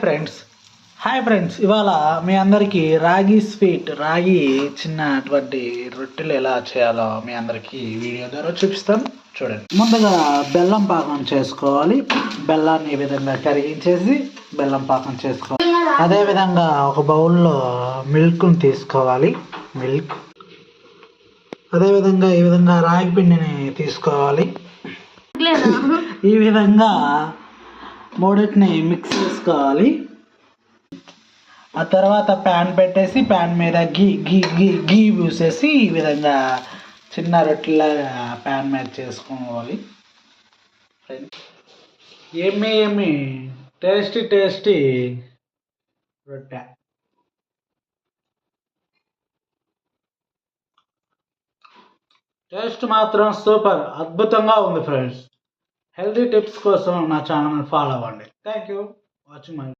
Friends ఇవాళ మీ అందరికీ రాగి చిన్నటువంటి రొట్టెలు ఎలా చేయాలో మీ అందరికీ వీడియో ద్వారా చూపిస్తాను. చూడండి. ముందుగా బెల్లం పాకం చేసుకోవాలి. బెల్లాన్ని ఈ విధంగా కరిగించేసి బెల్లం పాకం చేసుకోవాలి. అదేవిధంగా ఒక బౌల్లో మిల్క్ని తీసుకోవాలి. అదేవిధంగా ఈ విధంగా రాగి పిండిని తీసుకోవాలి. ఈ విధంగా మూడింటిని మిక్స్ చేసుకోవాలి. ఆ తర్వాత ప్యాన్ పెట్టేసి ప్యాన్ మీద గీ పూసేసి ఈ విధంగా చిన్న రొట్టెలాగా ప్యాన్ మీద చేసుకోవాలి. ఏమి టేస్టీ రొట్టె. టేస్ట్ మాత్రం సూపర్, అద్భుతంగా ఉంది ఫ్రెండ్స్. హెల్తీ టిప్స్ కోసం నా ఛానల్ ఫాలో అవ్వండి. Thank you watching my